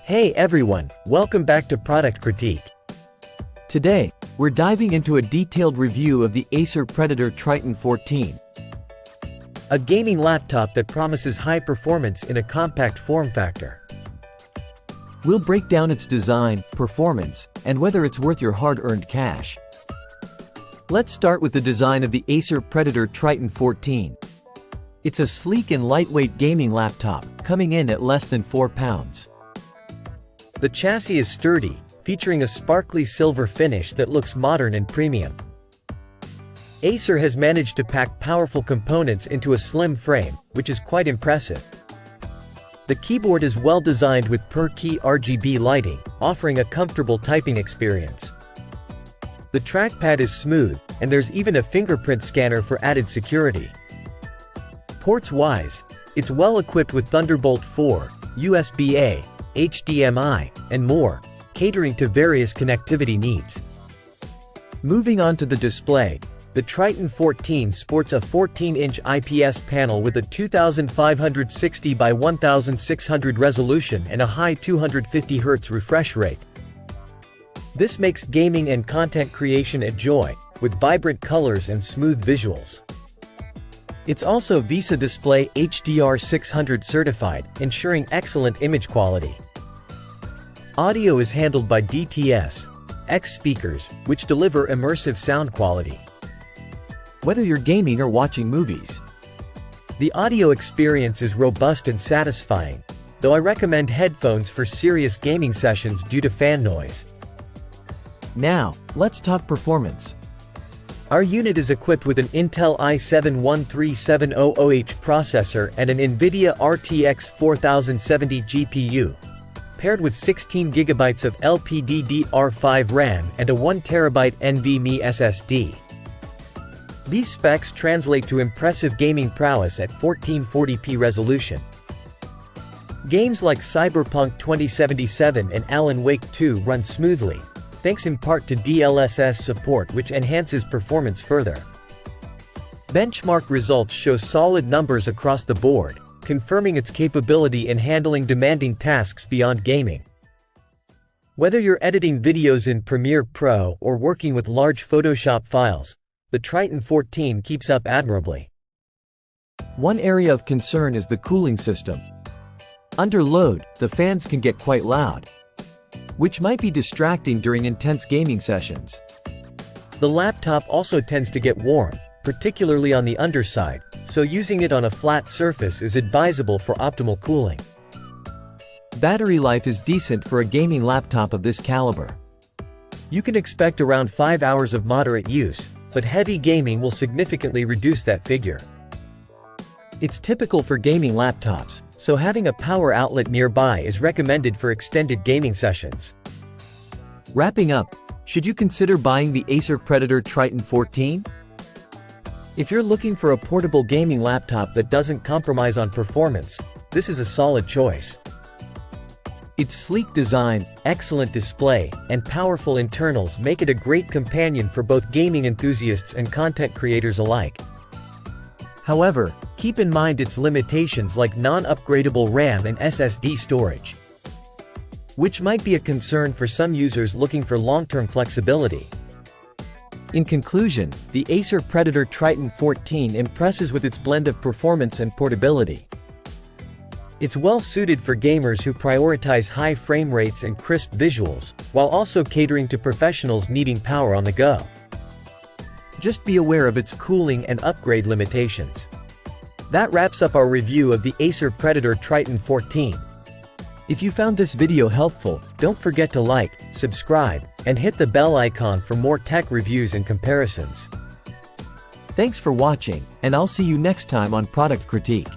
Hey everyone, welcome back to Product Critique. Today, we're diving into a detailed review of the Acer Predator Triton 14. A gaming laptop that promises high performance in a compact form factor. We'll break down its design, performance, and whether it's worth your hard-earned cash. Let's start with the design of the Acer Predator Triton 14. It's a sleek and lightweight gaming laptop, coming in at less than 4 pounds. The chassis is sturdy, featuring a sparkly silver finish that looks modern and premium. Acer has managed to pack powerful components into a slim frame, which is quite impressive. The keyboard is well designed with per-key RGB lighting, offering a comfortable typing experience. The trackpad is smooth, and there's even a fingerprint scanner for added security. Ports-wise, it's well equipped with Thunderbolt 4, USB-A, HDMI, and more, catering to various connectivity needs. Moving on to the display, the Triton 14 sports a 14-inch IPS panel with a 2560 by 1600 resolution and a high 250 Hz refresh rate. This makes gaming and content creation a joy, with vibrant colors and smooth visuals. It's also VESA Display HDR 600 certified, ensuring excellent image quality. Audio is handled by DTS-X speakers, which deliver immersive sound quality. Whether you're gaming or watching movies, the audio experience is robust and satisfying, though I recommend headphones for serious gaming sessions due to fan noise. Now, let's talk performance. Our unit is equipped with an Intel i7-13700H processor and an NVIDIA RTX 4070 GPU, paired with 16GB of LPDDR5 RAM and a 1TB NVMe SSD. These specs translate to impressive gaming prowess at 1440p resolution. Games like Cyberpunk 2077 and Alan Wake 2 run smoothly, thanks in part to DLSS support, which enhances performance further. Benchmark results show solid numbers across the board, confirming its capability in handling demanding tasks beyond gaming. Whether you're editing videos in Premiere Pro or working with large Photoshop files, the Triton 14 keeps up admirably. One area of concern is the cooling system. Under load, the fans can get quite loud, which might be distracting during intense gaming sessions. The laptop also tends to get warm, particularly on the underside, so using it on a flat surface is advisable for optimal cooling. Battery life is decent for a gaming laptop of this caliber. You can expect around 5 hours of moderate use, but heavy gaming will significantly reduce that figure. It's typical for gaming laptops, so having a power outlet nearby is recommended for extended gaming sessions. Wrapping up, should you consider buying the Acer Predator Triton 14? If you're looking for a portable gaming laptop that doesn't compromise on performance, this is a solid choice. Its sleek design, excellent display, and powerful internals make it a great companion for both gaming enthusiasts and content creators alike. However, keep in mind its limitations like non-upgradable RAM and SSD storage, which might be a concern for some users looking for long-term flexibility. In conclusion, the Acer Predator Triton 14 impresses with its blend of performance and portability. It's well suited for gamers who prioritize high frame rates and crisp visuals, while also catering to professionals needing power on the go. Just be aware of its cooling and upgrade limitations. That wraps up our review of the Acer Predator Triton 14. If you found this video helpful, don't forget to like, subscribe, and hit the bell icon for more tech reviews and comparisons. Thanks for watching, and I'll see you next time on Product Critique.